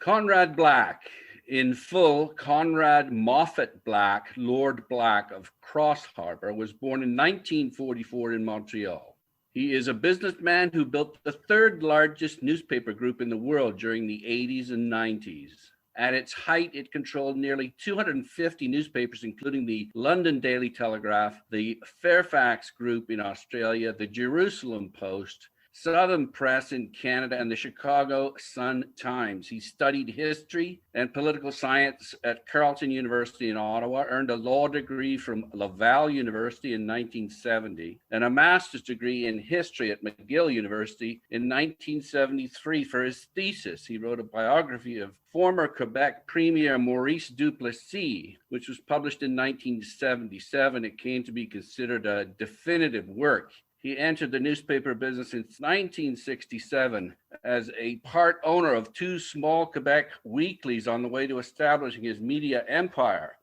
Conrad Black, in full, Conrad Moffat Black, Lord Black of Crossharbour, was born in 1944 in Montreal. He is a businessman who built the third largest newspaper group in the world during the 80s and 90s. At its height, it controlled nearly 250 newspapers, including the London Daily Telegraph, the Fairfax Group in Australia, the Jerusalem Post, Southam Press in Canada, and the Chicago Sun-Times. He studied history and political science at Carleton University in Ottawa, earned a law degree from Laval University in 1970, and a master's degree in history at McGill University in 1973. For his thesis, he wrote a biography of former Quebec Premier Maurice Duplessis, which was published in 1977. It came to be considered a definitive work. He entered the newspaper business in 1967 as a part owner of two small Quebec weeklies on the way to establishing his media empire.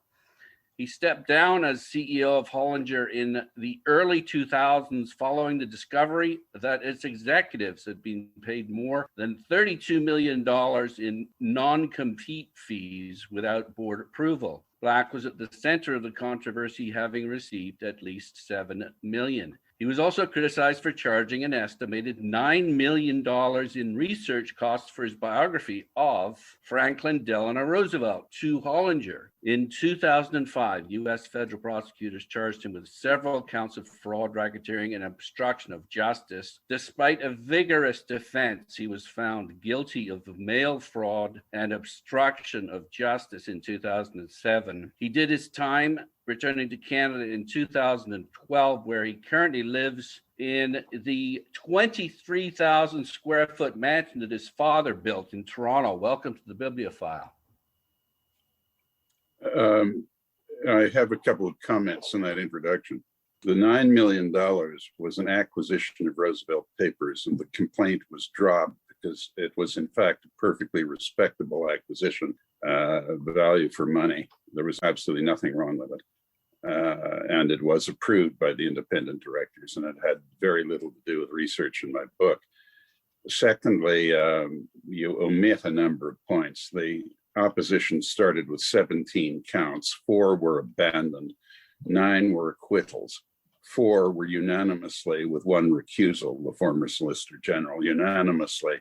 He stepped down as CEO of Hollinger in the early 2000s following the discovery that its executives had been paid more than $32 million in non-compete fees without board approval. Black was at the center of the controversy, having received at least $7 million. He was also criticized for charging an estimated $9 million in research costs for his biography of Franklin Delano Roosevelt to Hollinger. In 2005, U.S. federal prosecutors charged him with several counts of fraud, racketeering, and obstruction of justice. Despite a vigorous defense, he was found guilty of mail fraud and obstruction of justice in 2007. He did his time returning to Canada in 2012, where he currently lives in the 23,000 square foot mansion that his father built in Toronto. Welcome to the Bibliophile. I have a couple of comments on that introduction. The $9 million was an acquisition of Roosevelt papers, and the complaint was dropped because it was in fact a perfectly respectable acquisition, value for money. There was absolutely nothing wrong with it. And it was approved by the independent directors, and it had very little to do with research in my book. Secondly, you omit a number of points. The opposition started with 17 counts. 4 were abandoned. 9 were acquittals. 4 were unanimously, with one recusal, the former Solicitor General, unanimously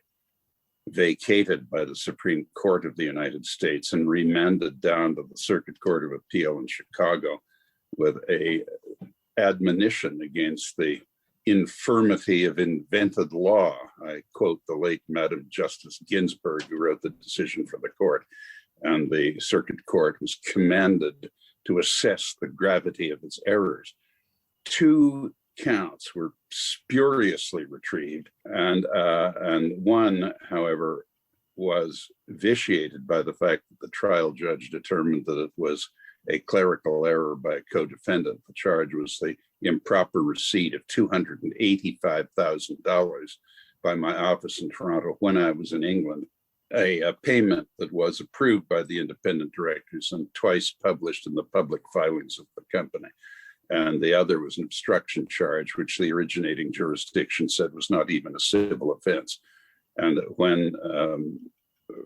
vacated by the Supreme Court of the United States and remanded down to the Circuit Court of Appeal in Chicago with a admonition against the infirmity of invented law. I quote the late Madam Justice Ginsburg, who wrote the decision for the court, and the Circuit Court was commanded to assess the gravity of its errors. 2 counts were spuriously retrieved, and one, however, was vitiated by the fact that the trial judge determined that it was a clerical error by a co-defendant. The charge was the improper receipt of $285,000 by my office in Toronto when I was in England, a payment that was approved by the independent directors and twice published in the public filings of the company. And the other was an obstruction charge, which the originating jurisdiction said was not even a civil offense. And when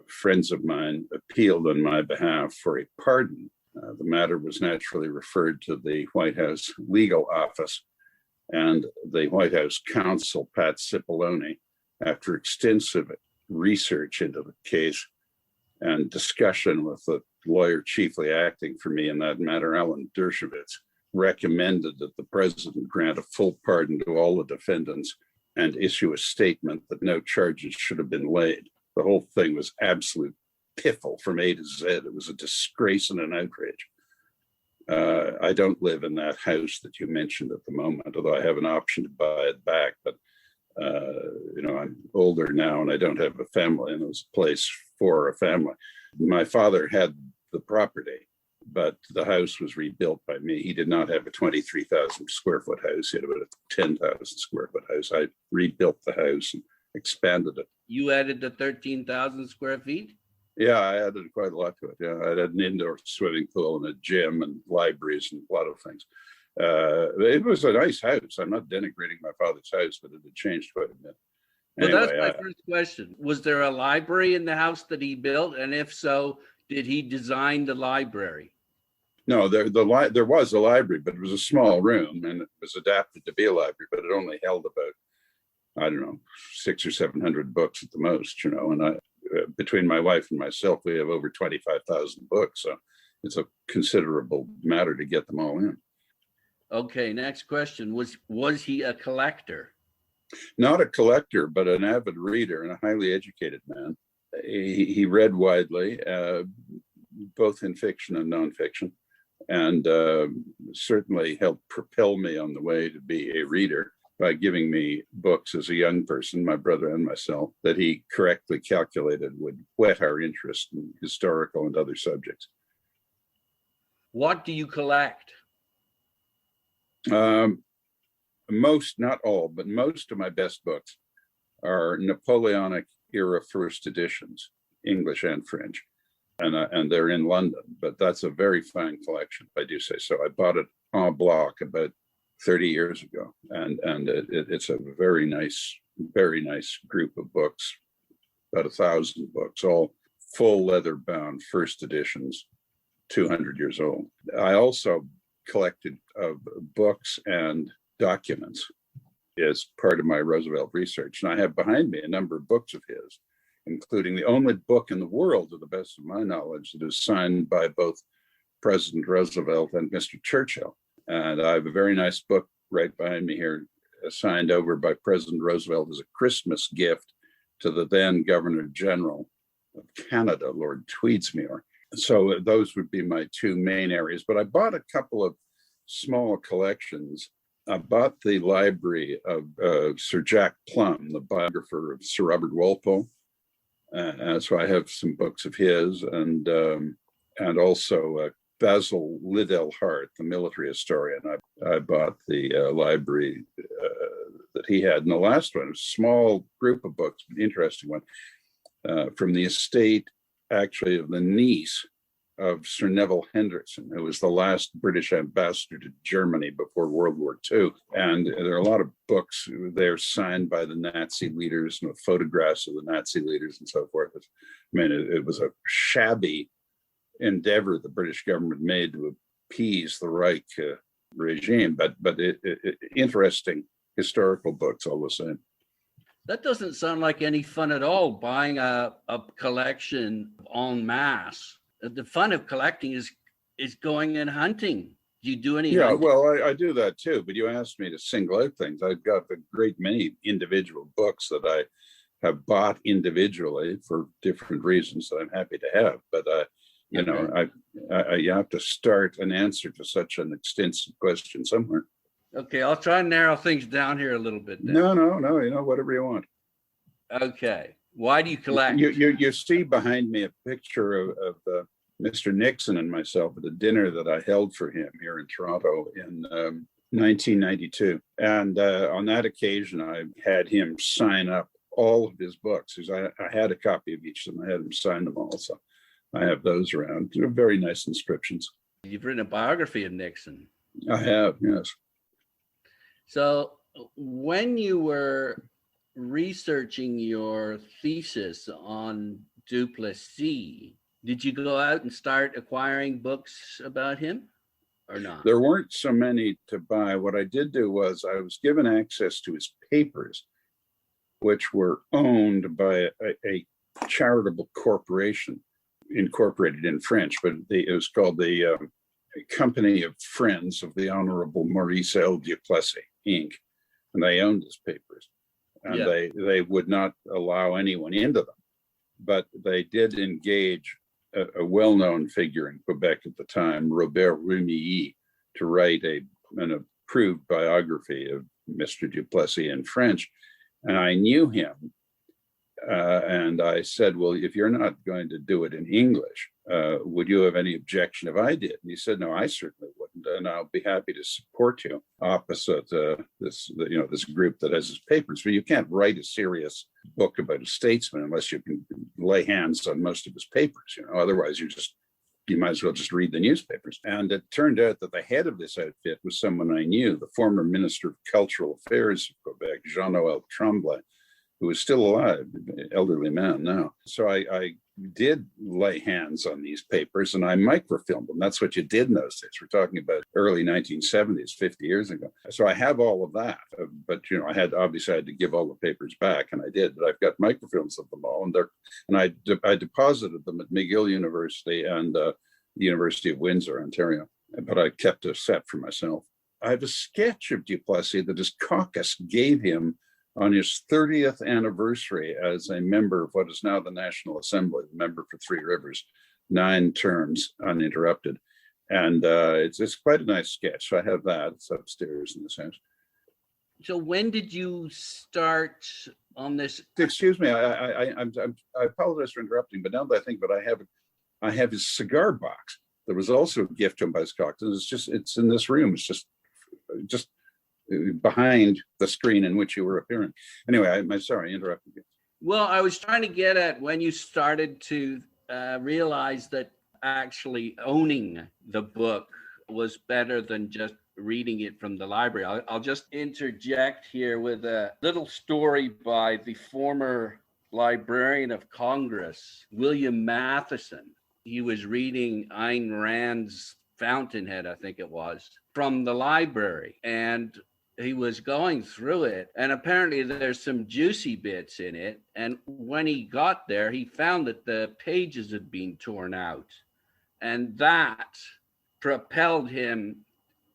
friends of mine appealed on my behalf for a pardon, the matter was naturally referred to the White House legal office, and the White House counsel, Pat Cipollone, after extensive research into the case and discussion with the lawyer chiefly acting for me in that matter, Alan Dershowitz, recommended that the president grant a full pardon to all the defendants and issue a statement that no charges should have been laid. The whole thing was absolute piffle from A to Z. It was a disgrace and an outrage. I don't live in that house that you mentioned at the moment, although I have an option to buy it back. But I'm older now and I don't have a family, and it was a place for a family. My father had the property, but the house was rebuilt by me. He did not have a 23,000 square foot house. He had about a 10,000 square foot house. I rebuilt the house and expanded it. You added the 13,000 square feet? Yeah, I added quite a lot to it. Yeah, I had an indoor swimming pool and a gym and libraries and a lot of things. It was a nice house. I'm not denigrating my father's house, but it had changed quite a bit. Well, that's Anyway, my first question. Was there a library in the house that he built? And if so, did he design the library? no, there was a library, but it was a small room and it was adapted to be a library, but it only held about, I don't know, 600 or 700 books at the most, you know, and between my wife and myself, we have over 25,000 books. So it's a considerable matter to get them all in. Okay, next question. Was he a collector? Not a collector, but an avid reader and a highly educated man. He read widely, both in fiction and nonfiction, and certainly helped propel me on the way to be a reader by giving me books as a young person, my brother and myself, that he correctly calculated would whet our interest in historical and other subjects. What do you collect? Most, not all, but most of my best books are Napoleonic era first editions, English and French, and they're in London. But that's a very fine collection, if I do say so. I bought it en bloc about 30 years ago, and it's a very nice group of books, about 1,000 books, all full leather bound first editions, 200 years old. I also collected books and documents as part of my Roosevelt research. And I have behind me a number of books of his, including the only book in the world, to the best of my knowledge, that is signed by both President Roosevelt and Mr. Churchill. And I have a very nice book right behind me here, signed over by President Roosevelt as a Christmas gift to the then Governor General of Canada, Lord Tweedsmuir. So those would be my two main areas. But I bought a couple of small collections. I bought the library of Sir Jack Plum, the biographer of Sir Robert Walpole. So I have some books of his, and also Basil Liddell Hart, the military historian. I bought the library that he had. And the last one, a small group of books, an interesting one, from the estate, actually, of the niece of Sir Neville Henderson, who was the last British ambassador to Germany before World War II. And there are a lot of books there signed by the Nazi leaders, and photographs of the Nazi leaders and so forth. I mean, it was a shabby endeavor the British government made to appease the Reich regime, but interesting historical books all the same. That doesn't sound like any fun at all, buying a collection en masse. The fun of collecting is going and hunting. Do you do any hunting? Well, I do that too, but you asked me to single out things. I've got a great many individual books that I have bought individually for different reasons that I'm happy to have. But, you know, you have to start an answer to such an extensive question somewhere. Okay, I'll try and narrow things down here a little bit. Then. No, you know, whatever you want. Okay. Why do you collect? You see behind me a picture of Mr. Nixon and myself at a dinner that I held for him here in Toronto in 1992. And on that occasion, I had him sign up all of his books. I had a copy of each of them. I had him sign them all. So I have those around. They're very nice inscriptions. You've written a biography of Nixon. I have, yes. So when you were researching your thesis on Duplessis, did you go out and start acquiring books about him or not? There weren't so many to buy. What I did do was I was given access to his papers, which were owned by a charitable corporation, incorporated in French, but it was called the Company of Friends of the Honorable Maurice Duplessis, Inc. And they owned his papers. And they would not allow anyone into them. But they did engage a well-known figure in Quebec at the time, Robert Rumilly, to write an approved biography of Mr. Duplessis in French. And I knew him. And I said, well, if you're not going to do it in English, would you have any objection if I did? And he said, no, I certainly wouldn't. And I'll be happy to support you opposite this group that has his papers. But you can't write a serious book about a statesman unless you can lay hands on most of his papers. You know, otherwise you might as well just read the newspapers. And it turned out that the head of this outfit was someone I knew, the former Minister of Cultural Affairs of Quebec, Jean-Noël Tremblay. who is still alive, elderly man now. So I did lay hands on these papers and I microfilmed them. That's what you did in those days. We're talking about early 1970s, 50 years ago. So I have all of that, but I had to give all the papers back, and I did. But I've got microfilms of them all, and I deposited them at McGill University and the University of Windsor, Ontario. But I kept a set for myself. I have a sketch of Duplessis that his caucus gave him on his 30th anniversary as a member of what is now the National Assembly, the member for Three Rivers, 9 terms uninterrupted. And it's quite a nice sketch. So I have that. It's upstairs in this house. So when did you start on this? Excuse me, I apologize for interrupting, but now that I think of it, I have his cigar box. There was also a gift to him by his caucus. It's in this room. It's just behind the screen in which you were appearing. Anyway, I'm sorry, I interrupted you. Well, I was trying to get at when you started to realize that actually owning the book was better than just reading it from the library. I'll just interject here with a little story by the former Librarian of Congress, William Matheson. He was reading Ayn Rand's Fountainhead, I think it was, from the library, and he was going through it, and apparently there's some juicy bits in it, and when he got there, he found that the pages had been torn out, and that propelled him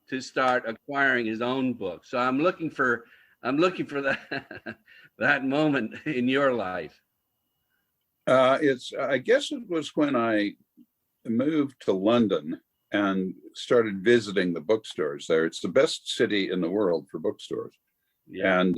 to start acquiring his own book. So I'm looking for that that moment in your life. I guess it was when I moved to London and started visiting the bookstores there. It's the best city in the world for bookstores. Yeah. And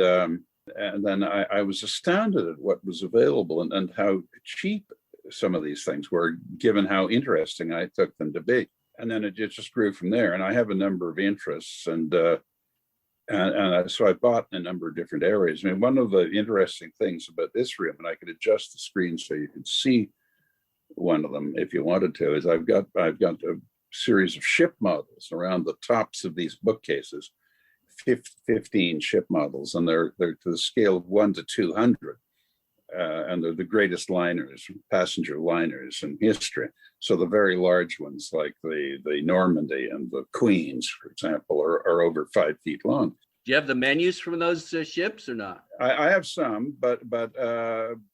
then I was astounded at what was available and how cheap some of these things were, given how interesting I took them to be. And then it just grew from there. And I have a number of interests, and so I bought in a number of different areas. I mean, one of the interesting things about this room, and I could adjust the screen so you could see one of them if you wanted to, is I've got a series of ship models around the tops of these bookcases, 15 ship models, and they're to the scale of 1 to 200. And they're the greatest liners, passenger liners in history. So the very large ones, like the Normandy and the Queens, for example, are over 5 feet long. Do you have the menus from those ships or not? I have some, but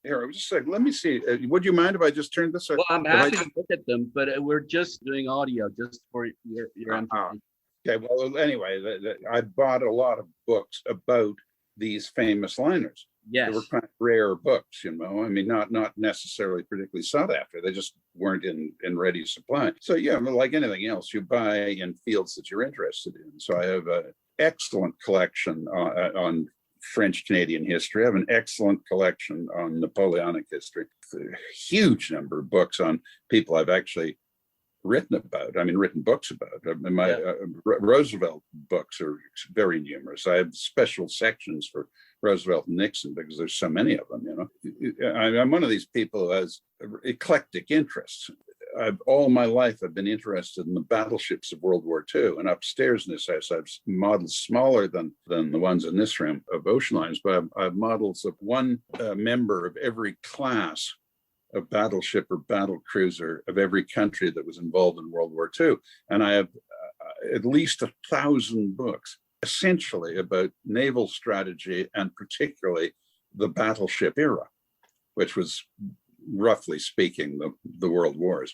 here, I was just saying, let me see. Would you mind if I just turned this? Well, I'm happy to look at them, but we're just doing audio just for your information. Okay, well, anyway, I bought a lot of books about these famous liners. Yes. They were kind of rare books, I mean, not necessarily particularly sought after. They just weren't in ready supply. So yeah, like anything else, you buy in fields that you're interested in. So I have an excellent collection on French-Canadian history. I have an excellent collection on Napoleonic history. A huge number of books on people I've actually written books about. My Roosevelt books are very numerous. I have special sections for Roosevelt and Nixon because there's so many of them, I'm one of these people who has eclectic interests. All my life I've been interested in the battleships of World War II, and upstairs in this house I've models smaller than the ones in this room of ocean liners, but I have models of one member of every class of battleship or battle cruiser of every country that was involved in World War II. And I have at least 1,000 books, essentially about naval strategy and particularly the battleship era, which was, roughly speaking, the world wars.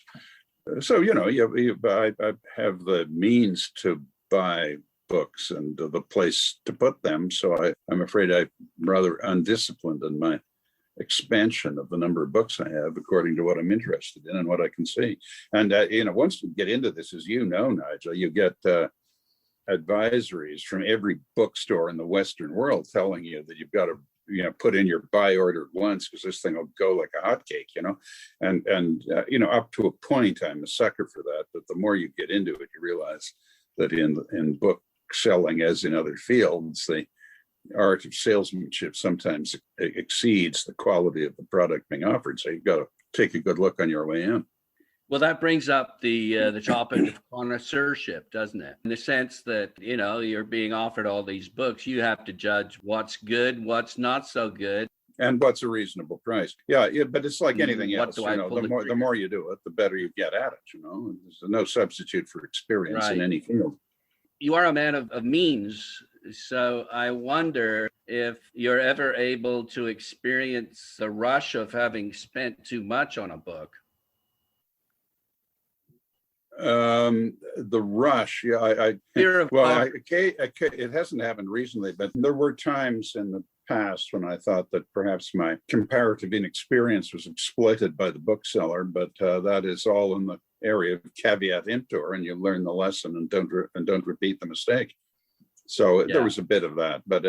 So, I have the means to buy books and the place to put them. So I'm afraid I'm rather undisciplined in my expansion of the number of books I have according to what I'm interested in and what I can see. And, once you get into this, as you know, Nigel, you get advisories from every bookstore in the Western world telling you that you've got to, put in your buy order once because this thing will go like a hotcake, and up to a point, I'm a sucker for that. But the more you get into it, you realize that in book selling, as in other fields, the art of salesmanship sometimes exceeds the quality of the product being offered. So you've got to take a good look on your way in. Well, that brings up the topic of connoisseurship, doesn't it? In the sense that, you're being offered all these books, you have to judge what's good, what's not so good. And what's a reasonable price? Yeah, but it's like anything What else. do I pull the The trigger? more you do it, the better you get at it. There's no substitute for experience in Right. any field. You are a man of means, so I wonder if you're ever able to experience the rush of having spent too much on a book. The rush, yeah, Fear of it hasn't happened recently, but there were times in the past when I thought that perhaps my comparative inexperience was exploited by the bookseller, but that is all in the area of caveat emptor, and you learn the lesson and don't repeat the mistake. So there was a bit of that, but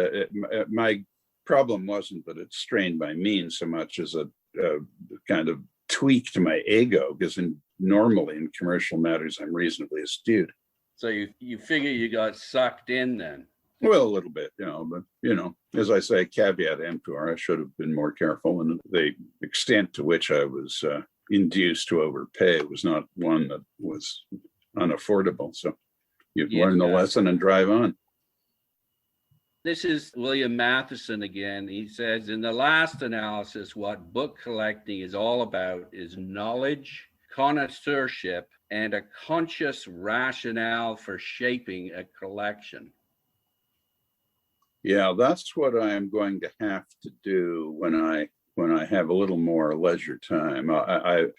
my problem wasn't that it strained my means so much as a kind of tweak to my ego, because normally in commercial matters I'm reasonably astute. So you figure you got sucked in then? Well, a little bit, but as I say, caveat emptor, I should have been more careful, and the extent to which I was induced to overpay was not one that was unaffordable. So you learn the lesson and drive on. This is William Matheson again. He says, in the last analysis, what book collecting is all about is knowledge, connoisseurship, and a conscious rationale for shaping a collection. Yeah, that's what I am going to have to do when I have a little more leisure time.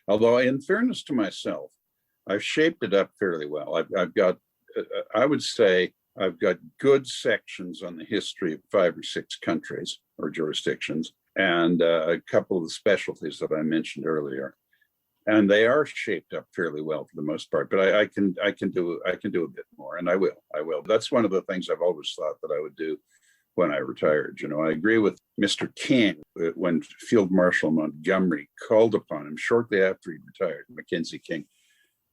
Although in fairness to myself, I've shaped it up fairly well. I've got, I would say, I've got good sections on the history of 5 or 6 countries or jurisdictions, and a couple of the specialties that I mentioned earlier. And they are shaped up fairly well for the most part, but I can do a bit more, and I will. That's one of the things I've always thought that I would do when I retired. I agree with Mr. King when Field Marshal Montgomery called upon him shortly after he retired, Mackenzie King,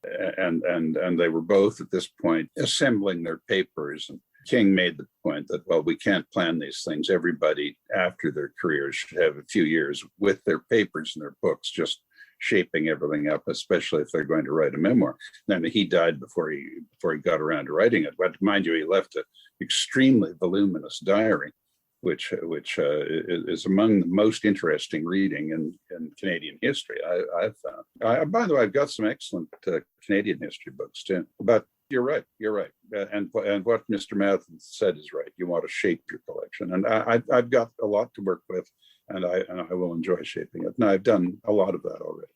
and they were both at this point assembling their papers. And King made the point that, well, we can't plan these things. Everybody after their careers should have a few years with their papers and their books, just shaping everything up, especially if they're going to write a memoir. And he died before he got around to writing it. But mind you, he left an extremely voluminous diary, which is among the most interesting reading in Canadian history, I've found. By the way, I've got some excellent Canadian history books too. But you're right. And what Mr. Matheson said is right. You want to shape your collection, and I've got a lot to work with, and I will enjoy shaping it. And I've done a lot of that already.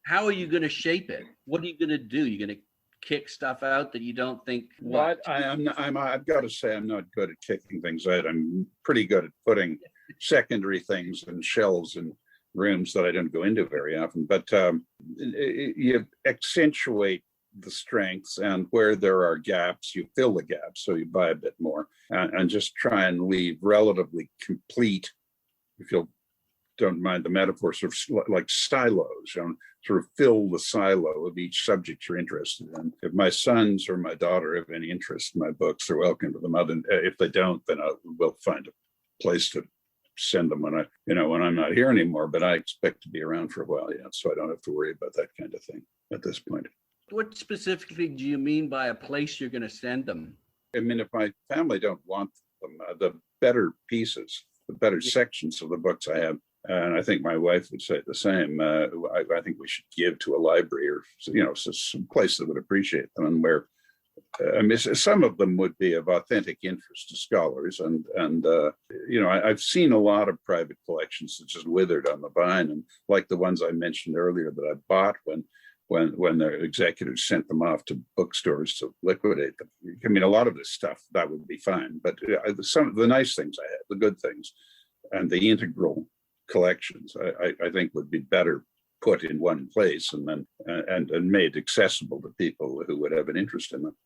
How are you going to shape it? What are you going to do? You're going to kick stuff out that you don't think? What? I've got to say, I'm not good at kicking things out. I'm pretty good at putting secondary things in shelves and rooms that I don't go into very often. But you accentuate the strengths, and where there are gaps, you fill the gaps. So you buy a bit more and just try and leave relatively complete, if you don't mind the metaphor, sort of like silos, sort of fill the silo of each subject you're interested in. If my sons or my daughter have any interest in my books, they're welcome to them. If they don't, then we'll find a place to send them when I'm not here anymore. But I expect to be around for a while yet, so I don't have to worry about that kind of thing at this point. What specifically do you mean by a place you're going to send them? I mean, if my family don't want them, the better pieces, the better sections of the books I have, and I think my wife would say the same, I think we should give to a library or some place that would appreciate them, and where some of them would be of authentic interest to scholars. And I've seen a lot of private collections that just withered on the vine, and like the ones I mentioned earlier that I bought when their executors sent them off to bookstores to liquidate them. I mean, a lot of this stuff, that would be fine. But some of the nice things I had, the good things, and the integral collections, I think would be better put in one place and then and made accessible to people who would have an interest in them.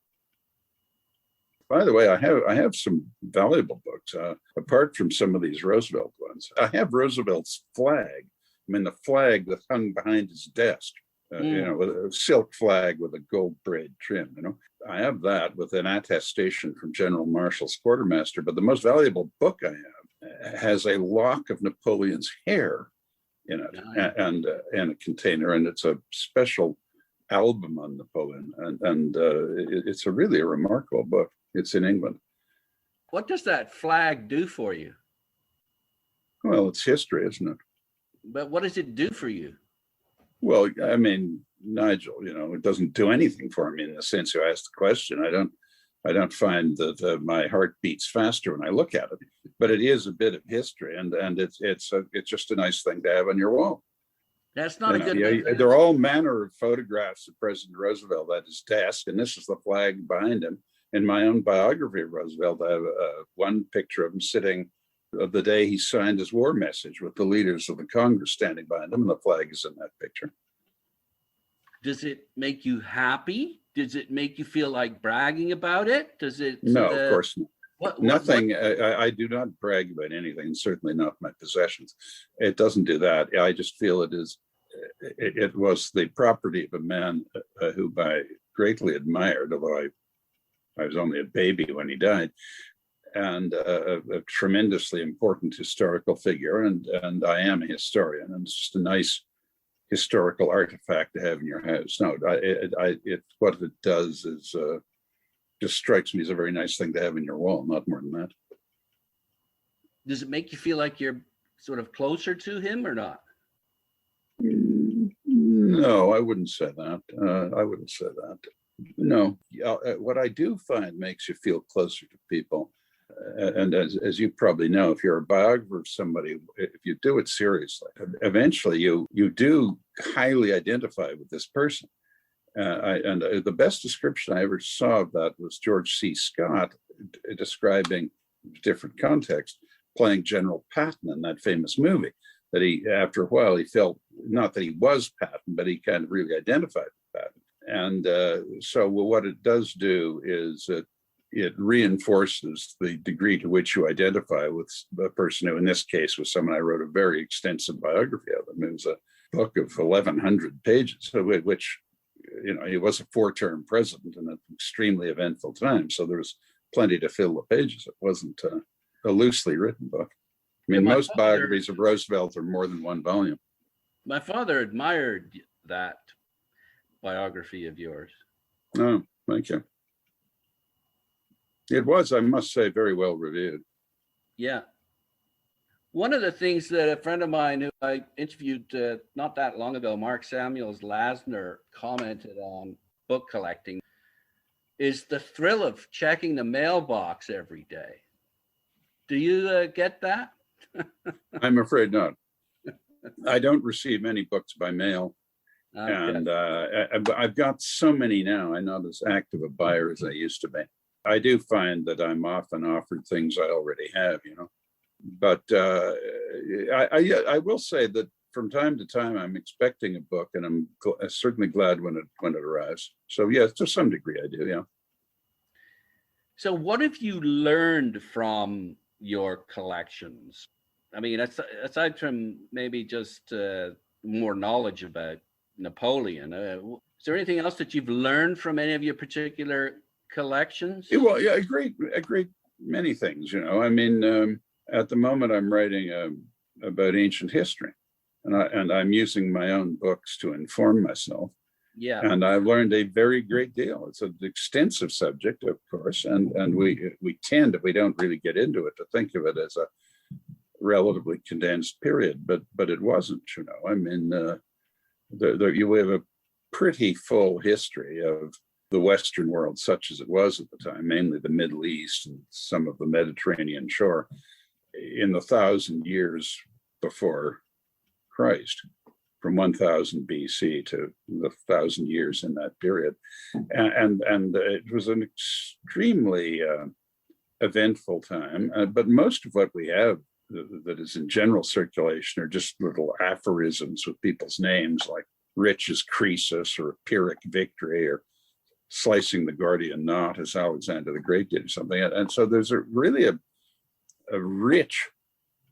By the way, I have some valuable books, apart from some of these Roosevelt ones. I have Roosevelt's flag. I mean, the flag that hung behind his desk. With a silk flag with a gold braid trim. I have that with an attestation from General Marshall's quartermaster. But the most valuable book I have has a lock of Napoleon's hair in it, and a container, and it's a special album on Napoleon, and it's really a remarkable book. It's in England. What does that flag do for you? Well, it's history, isn't it? But what does it do for you? Well, I mean, Nigel, it doesn't do anything for me in the sense you asked the question. I don't find that my heart beats faster when I look at it, but it is a bit of history, and it's just a nice thing to have on your wall. That's not a good thing. There are all manner of photographs of President Roosevelt at his desk, and this is the flag behind him. In my own biography of Roosevelt, I have one picture of him sitting the day he signed his war message with the leaders of the Congress standing behind him, and the flag is in that picture. Does it make you happy? Does it make you feel like bragging about it? Does it? No, of course not. Nothing. What? I do not brag about anything, certainly not my possessions. It doesn't do that. I just feel it was the property of a man who I greatly admired, although I was only a baby when he died, and a tremendously important historical figure. And I am a historian, and it's just a nice historical artifact to have in your house. No, what it does is just strikes me as a very nice thing to have in your wall, not more than that. Does it make you feel like you're sort of closer to him or not? No, I wouldn't say that. No, what I do find makes you feel closer to people. And as you probably know, if you're a biographer of somebody, if you do it seriously, eventually you do highly identify with this person. The best description I ever saw of that was George C. Scott describing different context, playing General Patton in that famous movie. That after a while, he felt not that he was Patton, but he kind of really identified with Patton. And so what it does do is it reinforces the degree to which you identify with a person who, in this case, was someone I wrote a very extensive biography of him. It was a book of 1,100 pages, which, he was a 4-term president in an extremely eventful time. So there was plenty to fill the pages. It wasn't a loosely written book. I mean, most biographies of Roosevelt are more than one volume. My father admired that biography of yours. Oh, thank you. It was, I must say, very well reviewed. Yeah. One of the things that a friend of mine who I interviewed not that long ago, Mark Samuels Lasner, commented on book collecting is the thrill of checking the mailbox every day. Do you get that? I'm afraid not. I don't receive many books by mail. Okay. And I've got so many now. I'm not as active a buyer as I used to be. I do find that I'm often offered things I already have, But I will say that from time to time I'm expecting a book, and I'm certainly glad when it arrives. So yes, to some degree I do, yeah. So what have you learned from your collections? I mean, aside from maybe just more knowledge about Napoleon, is there anything else that you've learned from any of your particular collections? Well, yeah, a great many things. I mean, at the moment I'm writing about ancient history, and I'm using my own books to inform myself. Yeah, and I've learned a very great deal. It's an extensive subject, of course, and we tend, if we don't really get into it, to think of it as a relatively condensed period, but it wasn't. I mean, you have a pretty full history of the Western world, such as it was at the time, mainly the Middle East and some of the Mediterranean shore, in the 1,000 years before Christ, from 1000 BC to the 1,000 years in that period. And it was an extremely eventful time, but most of what we have that is in general circulation are just little aphorisms with people's names, like rich as Croesus, or Pyrrhic victory, or slicing the Gordian knot as Alexander the Great did, or something. And so there's really a rich,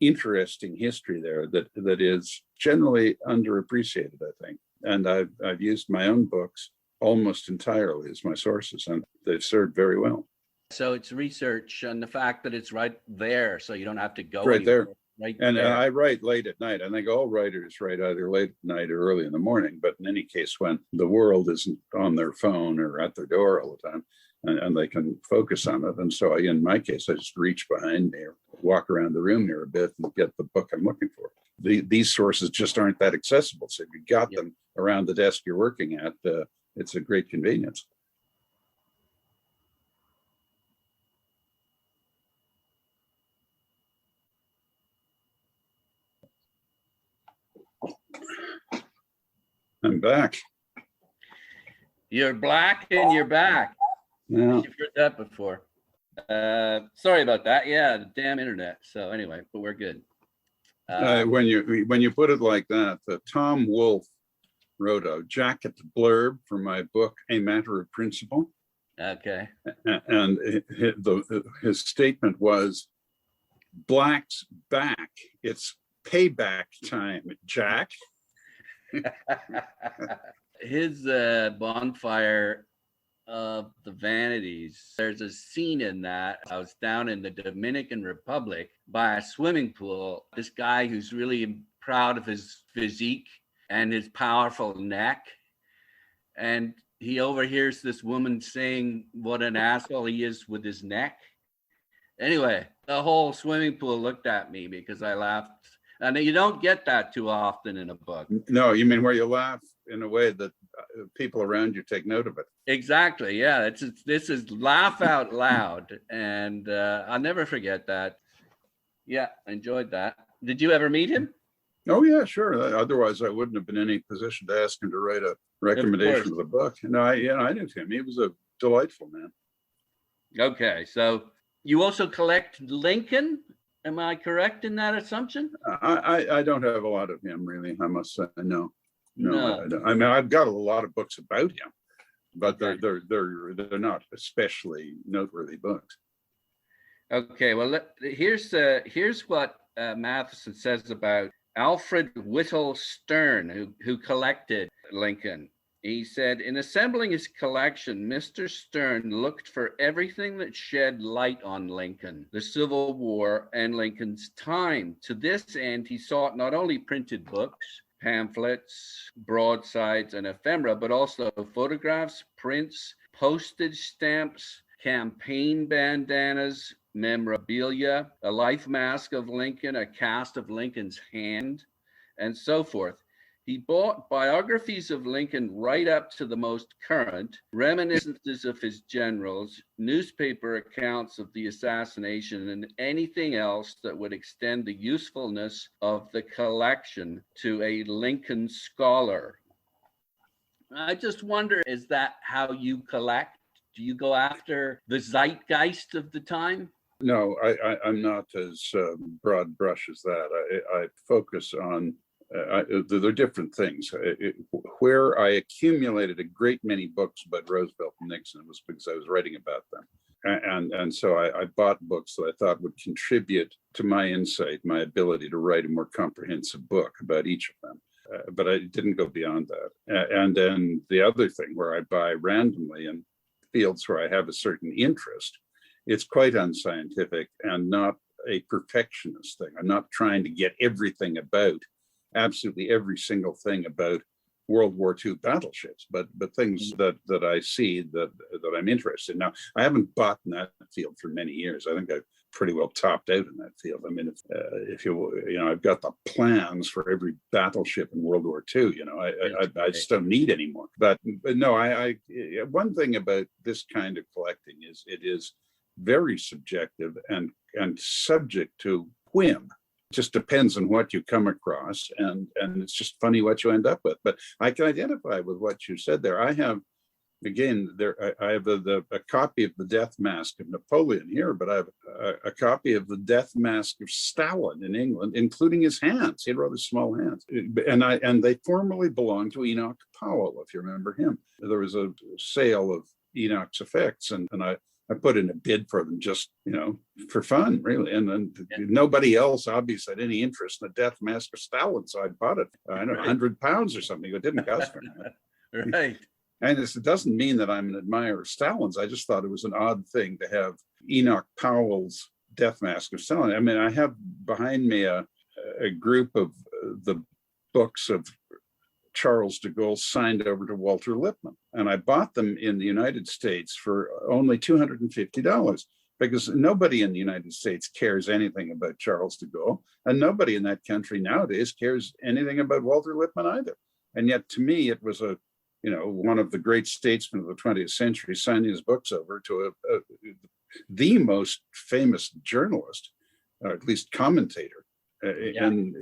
interesting history there that is generally underappreciated, I think. And I've used my own books almost entirely as my sources, and they've served very well. So it's research and the fact that it's right there, so you don't have to go right anywhere. there. right And there. I write late at night. I think all writers write either late at night or early in the morning. But in any case, when the world isn't on their phone or at their door all the time, and they can focus on it. And so in my case, I just reach behind me or walk around the room here a bit and get the book I'm looking for. These sources just aren't that accessible. So if you got them around the desk you're working at, it's a great convenience. I'm back. You're black and you're back. Yeah. You've heard that before. Sorry about that. Yeah, the damn internet. So anyway, but we're good. When you put it like that, Tom Wolfe wrote a jacket blurb for my book, A Matter of Principle. Okay. And his statement was, "Black's back. It's payback time, Jack." His bonfire of the vanities, there's a scene in that. I was down in the Dominican Republic by a swimming pool. This guy who's really proud of his physique and his powerful neck, and he overhears this woman saying what an asshole he is with his neck. Anyway, the whole swimming pool looked at me because I laughed. And you don't get that too often in a book. No, you mean where you laugh in a way that people around you take note of it. Exactly. Yeah. This is laugh out loud. And I'll never forget that. Yeah, I enjoyed that. Did you ever meet him? Oh, yeah, sure. Otherwise, I wouldn't have been in any position to ask him to write a recommendation of the book. No, I knew him. He was a delightful man. Okay. So you also collect Lincoln? Am I correct in that assumption? I don't have a lot of him, really, I must say. No. No. I don't. I mean, I've got a lot of books about him, but Okay. they're not especially noteworthy books. Okay, well, here's what Matheson says about Alfred Whittle Stern, who collected Lincoln. He said, in assembling his collection, Mr. Stern looked for everything that shed light on Lincoln, the Civil War, and Lincoln's time. To this end, he sought not only printed books, pamphlets, broadsides, and ephemera, but also photographs, prints, postage stamps, campaign bandanas, memorabilia, a life mask of Lincoln, a cast of Lincoln's hand, and so forth. He bought biographies of Lincoln right up to the most current, reminiscences of his generals, newspaper accounts of the assassination, and anything else that would extend the usefulness of the collection to a Lincoln scholar. I just wonder, is that how you collect? Do you go after the zeitgeist of the time? No, I'm not as broad brush as that. I focus on there are different things. Where I accumulated a great many books about Roosevelt and Nixon was because I was writing about them. And so I bought books that I thought would contribute to my insight, my ability to write a more comprehensive book about each of them. But I didn't go beyond that. And then the other thing where I buy randomly in fields where I have a certain interest, it's quite unscientific and not a perfectionist thing. I'm not trying to get everything about absolutely every single thing about World War II battleships, but things that I see that I'm interested in. Now, I haven't bought in that field for many years. I think I've pretty well topped out in that field. I mean, if I've got the plans for every battleship in World War II. I just don't need any more. But no, I one thing about this kind of collecting is it is very subjective and subject to whim. Just depends on what you come across, and it's just funny what you end up with. But I can identify with what you said there. I have, again, I have a copy of the death mask of Napoleon here, but I have a copy of the death mask of Stalin in England, including his hands. He had rather small hands, and they formerly belonged to Enoch Powell, if you remember him. There was a sale of Enoch's effects, and I put in a bid for them just, for fun, really. And then nobody else obviously had any interest in the death mask of Stalin. So I bought it, £100 or something. It didn't cost me. Right. And it doesn't mean that I'm an admirer of Stalin's. I just thought it was an odd thing to have Enoch Powell's death mask of selling. I mean, I have behind me a group of the books of Charles de Gaulle signed over to Walter Lippmann. And I bought them in the United States for only $250 because nobody in the United States cares anything about Charles de Gaulle. And nobody in that country nowadays cares anything about Walter Lippmann either. And yet to me, it was one of the great statesmen of the 20th century signing his books over to the most famous journalist, or at least commentator in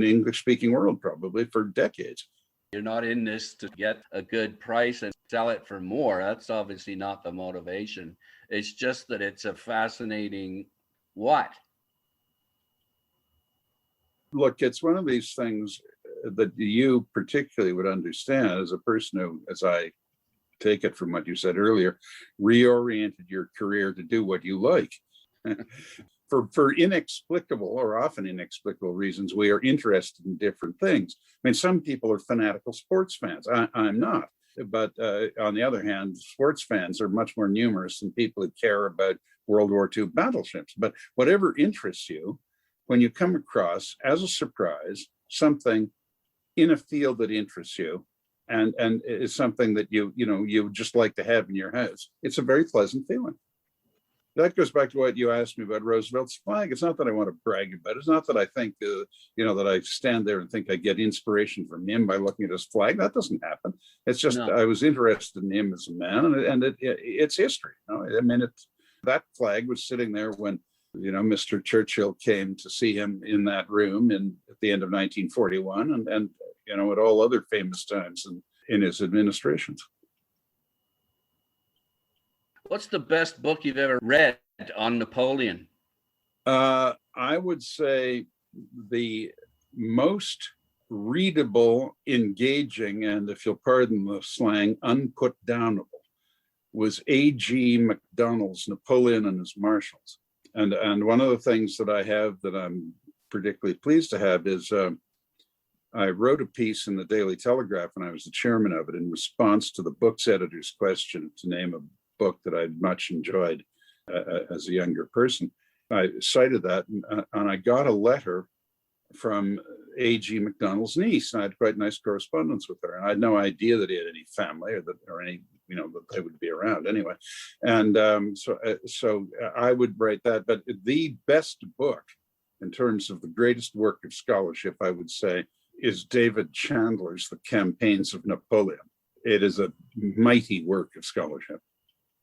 the English-speaking world, probably for decades. You're not in this to get a good price and sell it for more. That's obviously not the motivation. It's just that it's a fascinating what? Look, it's one of these things that you particularly would understand as a person who, as I take it from what you said earlier, reoriented your career to do what you like. For inexplicable or often inexplicable reasons, we are interested in different things. I mean, some people are fanatical sports fans. I'm not. But on the other hand, sports fans are much more numerous than people who care about World War II battleships. But whatever interests you, when you come across, as a surprise, something in a field that interests you, and is something that you would just like to have in your house, it's a very pleasant feeling. That goes back to what you asked me about Roosevelt's flag. It's not that I want to brag about it. It's not that I think, that I stand there and think I get inspiration from him by looking at his flag. That doesn't happen. It's just I was interested in him as a man, and it's history. I mean, that flag was sitting there when Mr. Churchill came to see him in that room at the end of 1941, and at all other famous times in his administrations. What's the best book you've ever read on Napoleon? I would say the most readable, engaging, and if you'll pardon the slang, unputdownable was A.G. MacDonald's Napoleon and His Marshals. And one of the things that I have that I'm particularly pleased to have is I wrote a piece in the Daily Telegraph, and I was the chairman of it, in response to the book's editor's question to name a book that I'd much enjoyed as a younger person. I cited that, and I got a letter from A.G. MacDonald's niece, and I had quite nice correspondence with her. And I had no idea that he had any family or any, that they would be around anyway. And so I would write that. But the best book in terms of the greatest work of scholarship, I would say, is David Chandler's The Campaigns of Napoleon. It is a mighty work of scholarship.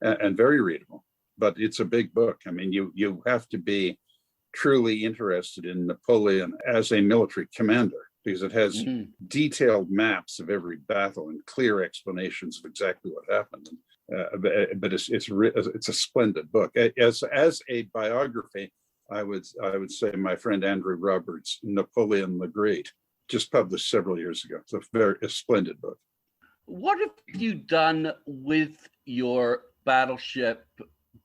And very readable, but it's a big book. I mean, you have to be truly interested in Napoleon as a military commander, because it has detailed maps of every battle and clear explanations of exactly what happened. But it's a splendid book. As a biography, I would say my friend Andrew Roberts' Napoleon the Great, just published several years ago. It's a splendid book. What have you done with your battleship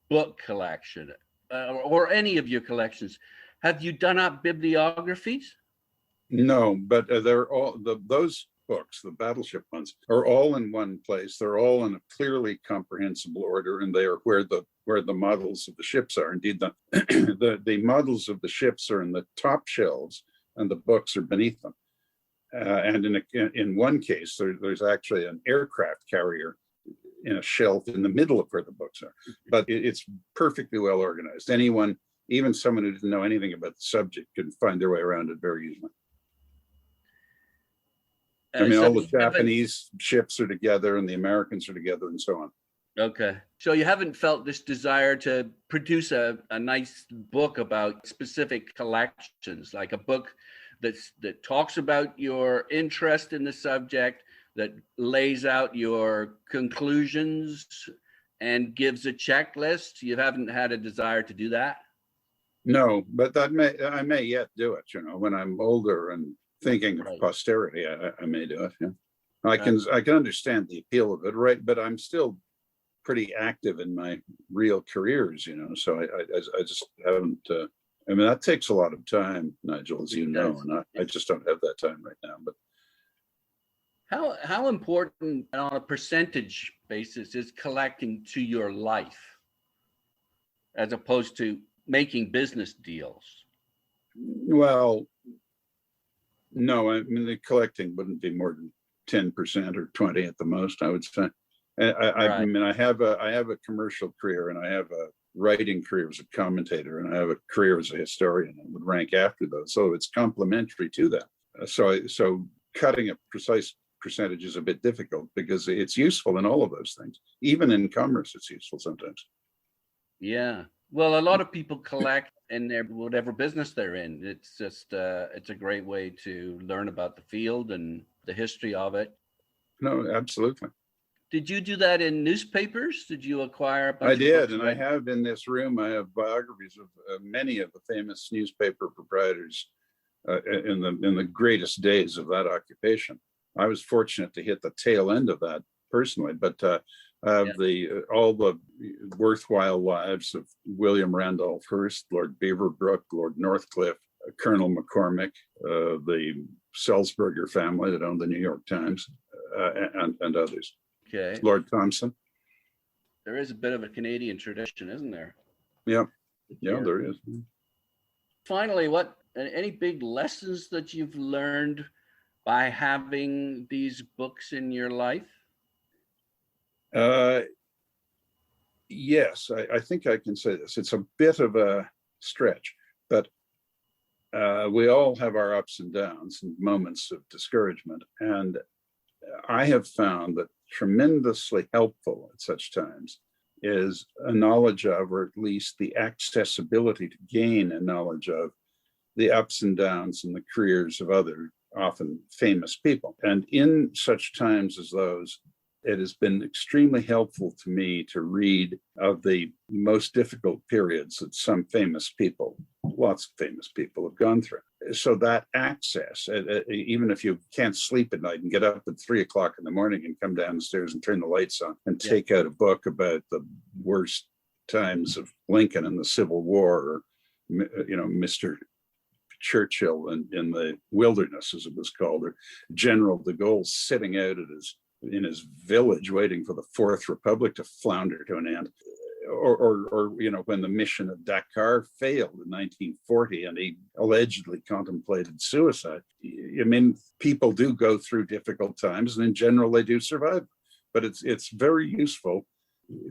book collection or any of your collections? Have you done up bibliographies? No, but they're all those books, the battleship ones, are all in one place. They're all in a clearly comprehensible order, and they are where the models of the ships are. Indeed, the models of the ships are in the top shelves, and the books are beneath them. And in one case, there's actually an aircraft carrier in a shelf in the middle of where the books are. But it's perfectly well organized. Anyone, even someone who didn't know anything about the subject, could find their way around it very easily. I mean, all the Japanese ships are together and the Americans are together and so on. Okay. So you haven't felt this desire to produce a nice book about specific collections, like a book that talks about your interest in the subject, that lays out your conclusions and gives a checklist? You haven't had a desire to do that? No, but I may yet do it, when I'm older and thinking of posterity, I may do it. Yeah. I can understand the appeal of it, right? But I'm still pretty active in my real careers, so I just haven't, that takes a lot of time, Nigel, as you know, and I just don't have that time right now. But how important on a percentage basis is collecting to your life, as opposed to making business deals. Well, no, I mean, the collecting wouldn't be more than 10% or 20 at the most, I would say. I mean, I have a commercial career, and I have a writing career as a commentator, and I have a career as a historian, and would rank after those. So it's complementary to that. So cutting a precise percentage is a bit difficult because it's useful in all of those things. Even in commerce, it's useful sometimes. Yeah. Well, a lot of people collect in their whatever business they're in. It's just it's a great way to learn about the field and the history of it. No, absolutely. Did you do that in newspapers? Did you acquire a bunch I of did, books and I have in this room, I have biographies of many of the famous newspaper proprietors in the greatest days of that occupation. I was fortunate to hit the tail end of that personally, but all the worthwhile lives of William Randolph Hearst, Lord Beaverbrook, Lord Northcliffe, Colonel McCormick, the Salzburger family that owned the New York Times, and others. Okay. Lord Thompson. There is a bit of a Canadian tradition, isn't there? Yeah, there is. Finally, any big lessons that you've learned by having these books in your life? Yes, I think I can say this. It's a bit of a stretch, but we all have our ups and downs and moments of discouragement. And I have found that tremendously helpful at such times is a knowledge of, or at least the accessibility to gain a knowledge of, the ups and downs and the careers of other often famous people. And in such times as those, it has been extremely helpful to me to read of the most difficult periods that some famous people, lots of famous people, have gone through. So that access, even if you can't sleep at night and get up at 3 o'clock in the morning and come downstairs and turn the lights on and take out a book about the worst times of Lincoln and the Civil War, or, Mr. Churchill in the wilderness, as it was called, or General de Gaulle sitting out in his village waiting for the Fourth Republic to flounder to an end, or when the mission of Dakar failed in 1940 and he allegedly contemplated suicide. I mean, people do go through difficult times, and in general they do survive. But it's very useful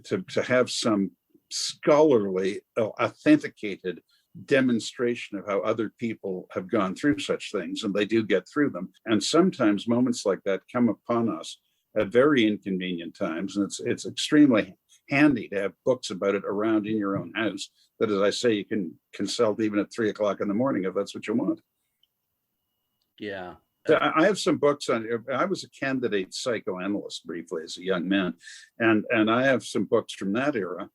to have some scholarly, authenticated demonstration of how other people have gone through such things, and they do get through them. And sometimes moments like that come upon us at very inconvenient times, and it's extremely handy to have books about it around in your own house that, as I say, you can consult even at 3 o'clock in the morning if that's what you want. Yeah. So I have some books on. I was a candidate psychoanalyst briefly as a young man, and I have some books from that era.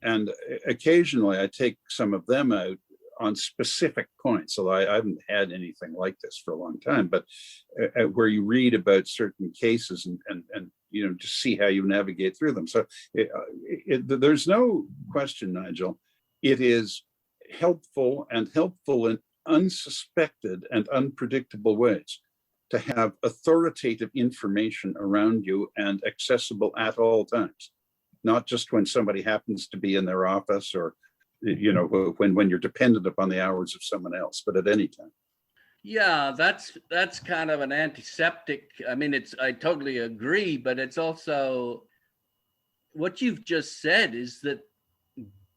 And occasionally I take some of them out on specific points. So I haven't had anything like this for a long time, but where you read about certain cases and just see how you navigate through them. So there's no question, Nigel, it is helpful in unsuspected and unpredictable ways to have authoritative information around you and accessible at all times. Not just when somebody happens to be in their office, or when you're dependent upon the hours of someone else, but at any time. Yeah, that's kind of an antiseptic. I mean, I totally agree, but it's also what you've just said is that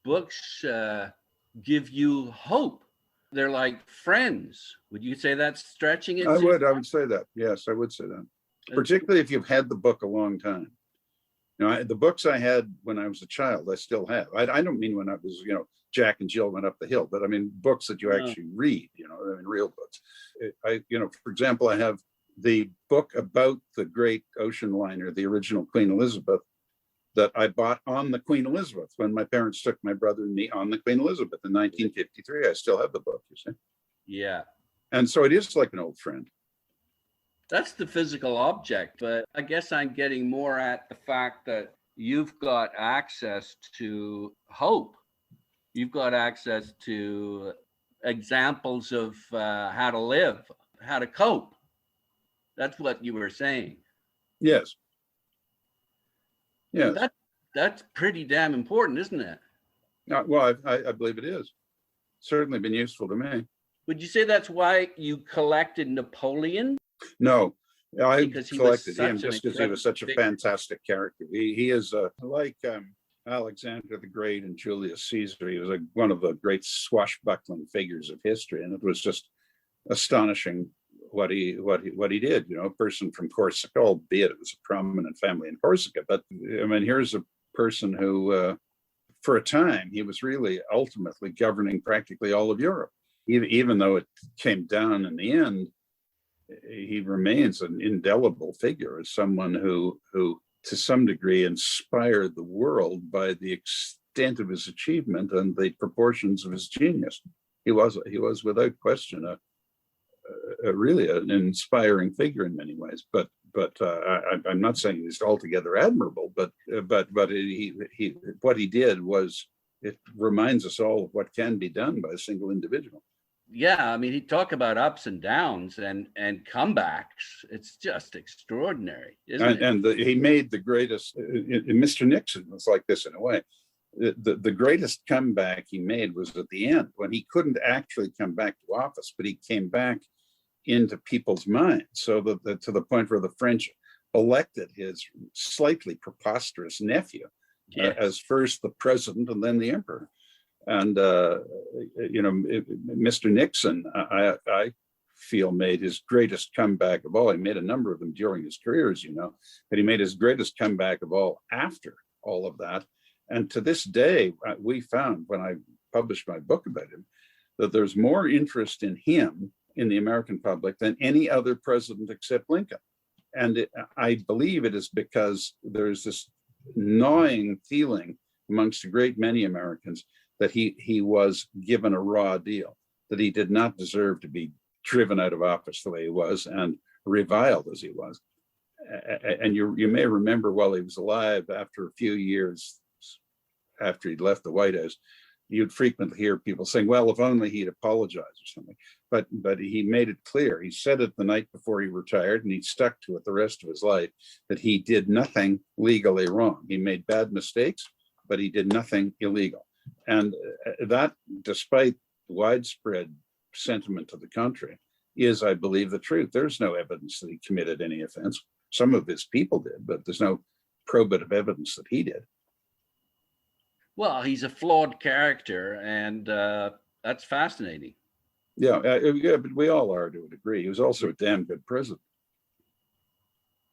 books give you hope. They're like friends. Would you say that's stretching it? I would say that. Yes, I would say that. Particularly if you've had the book a long time. The books I had when I was a child, I still have. I don't mean when I was, Jack and Jill went up the hill, but I mean books that you actually read, real books. For example, I have the book about the great ocean liner, the original Queen Elizabeth, that I bought on the Queen Elizabeth when my parents took my brother and me on the Queen Elizabeth in 1953. I still have the book, you see. Yeah. And so it is like an old friend. That's the physical object, but I guess I'm getting more at the fact that you've got access to hope. You've got access to examples of how to live, how to cope. That's what you were saying. Yes. Yes. That's pretty damn important, isn't it? Well, I believe it is. Certainly been useful to me. Would you say that's why you collected Napoleon? No, I Because he was collected such him an just because he was such a incredible fantastic character. He is like Alexander the Great and Julius Caesar. He was one of the great swashbuckling figures of history, and it was just astonishing what he did. You know, a person from Corsica, albeit it was a prominent family in Corsica, but I mean, here's a person who, for a time, he was really ultimately governing practically all of Europe. Even though it came down in the end, he remains an indelible figure as someone who to some degree inspired the world by the extent of his achievement and the proportions of his genius. He was without question really an inspiring figure in many ways. But I'm not saying he's altogether admirable. But he what he did was, it reminds us all of what can be done by a single individual. Yeah, I mean, he talk about ups and downs and comebacks. It's just extraordinary, isn't it? And he made the greatest. Mr. Nixon was like this in a way. The greatest comeback he made was at the end, when he couldn't actually come back to office, but he came back into people's minds. So that to the point where the French elected his slightly preposterous nephew as first the president and then the emperor. And Mr. Nixon, I feel, made his greatest comeback of all. He made a number of them during his career, as you know, but he made his greatest comeback of all after all of that. And to this day, we found, when I published my book about him, that there's more interest in him in the American public than any other president except Lincoln. And I believe it is because there's this gnawing feeling amongst a great many Americans that he was given a raw deal, that he did not deserve to be driven out of office the way he was and reviled as he was. And you may remember, while he was alive, after a few years after he'd left the White House, you'd frequently hear people saying, well, if only he'd apologize or something. But he made it clear. He said it the night before he retired, and he stuck to it the rest of his life, that he did nothing legally wrong. He made bad mistakes, but he did nothing illegal. And that, despite widespread sentiment of the country, is, I believe, the truth. There's no evidence that he committed any offense. Some of his people did, but there's no probative evidence that he did. Well, he's a flawed character, and that's fascinating. Yeah, but we all are to a degree. He was also a damn good president.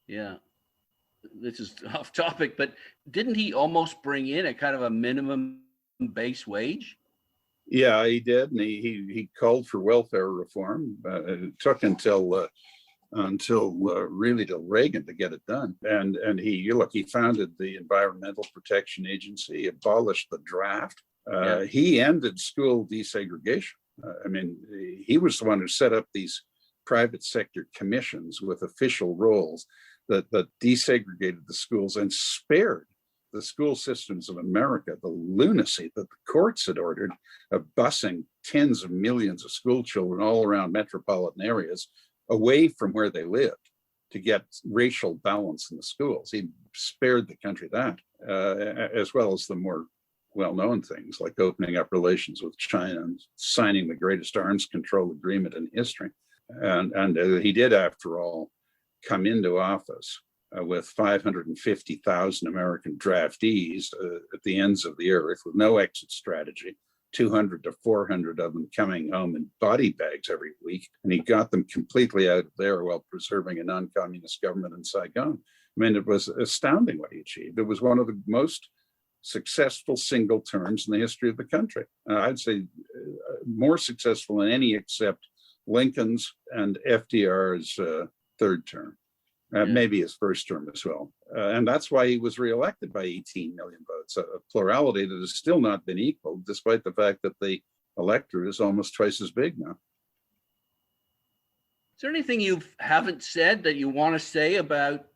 Yeah. This is off topic, but didn't he almost bring in a kind of a minimum base wage? Yeah, he did, and he called for welfare reform. It took until really till Reagan to get it done. And he founded the Environmental Protection Agency, abolished the draft. He ended school desegregation. I mean, he was the one who set up these private sector commissions with official roles that desegregated the schools and spared the school systems of America the lunacy that the courts had ordered of busing tens of millions of school children all around metropolitan areas away from where they lived to get racial balance in the schools. He spared the country that, as well as the more well-known things like opening up relations with China and signing the greatest arms control agreement in history. And he did, after all, come into office with 550,000 American draftees at the ends of the earth with no exit strategy, 200 to 400 of them coming home in body bags every week. And he got them completely out of there while preserving a non-communist government in Saigon. I mean, it was astounding what he achieved. It was one of the most successful single terms in the history of the country. I'd say more successful than any except Lincoln's and FDR's third term. Maybe his first term as well. And that's why he was reelected by 18 million votes, a plurality that has still not been equaled, despite the fact that the electorate is almost twice as big now. Is there anything you haven't said that you want to say about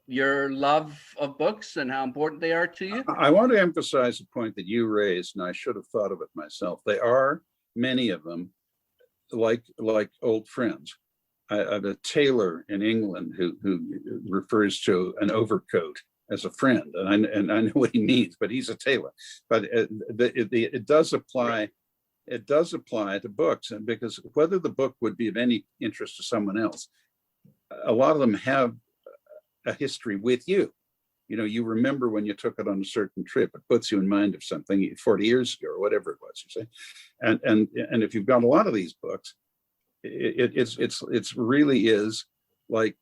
your love of books and how important they are to you? I want to emphasize a point that you raised, and I should have thought of it myself. They are, many of them, like old friends. I have a tailor in England who refers to an overcoat as a friend, and I know what he means, but he's a tailor. But it does apply. It does apply to books, and because whether the book would be of any interest to someone else, a lot of them have a history with you. You remember when you took it on a certain trip. It puts you in mind of something 40 years ago or whatever it was. You say, and if you've got a lot of these books, it's really is like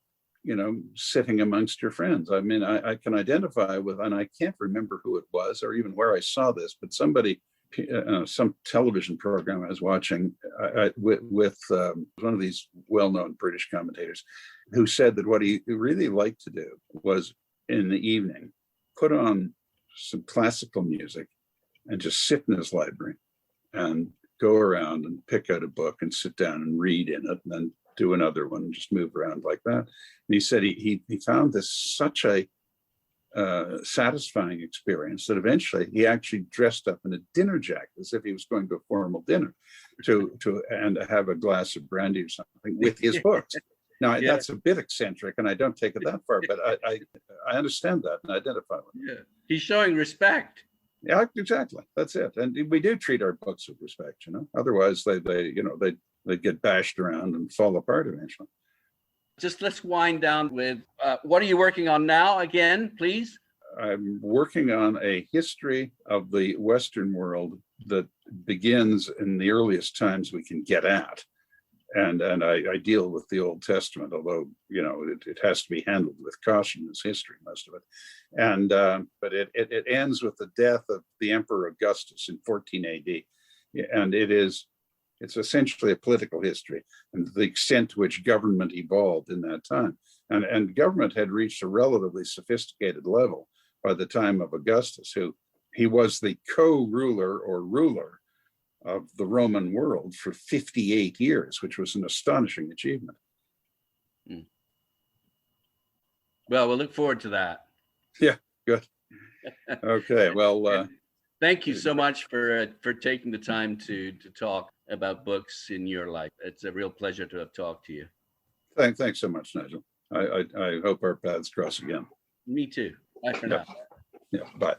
sitting amongst your friends. I mean, I can identify with, and I can't remember who it was or even where I saw this, but somebody, some television program I was watching with one of these well-known British commentators, who said that what he really liked to do was in the evening put on some classical music and just sit in his library and go around and pick out a book and sit down and read in it, and then do another one and just move around like that. And he said he found this such a satisfying experience that eventually he actually dressed up in a dinner jacket as if he was going to a formal dinner and have a glass of brandy or something with his books. Now, that's a bit eccentric, and I don't take it that far, but I understand that and identify with it. Yeah, he's showing respect. Yeah, exactly. That's it. And we do treat our books with respect, Otherwise, they get bashed around and fall apart eventually. Just let's wind down with what are you working on now again, please? I'm working on a history of the Western world that begins in the earliest times we can get at. And I deal with the Old Testament, although, it has to be handled with caution as history, most of it. And but it ends with the death of the Emperor Augustus in 14 AD. And it's essentially a political history and the extent to which government evolved in that time. And government had reached a relatively sophisticated level by the time of Augustus, he was the co-ruler or ruler of the Roman world for 58 years, which was an astonishing achievement. Well, we'll look forward to that. Yeah, good. Okay, well. Thank you so much for taking the time to talk about books in your life. It's a real pleasure to have talked to you. Thanks so much, Nigel. I hope our paths cross again. Me too. Bye for now. Yeah, bye.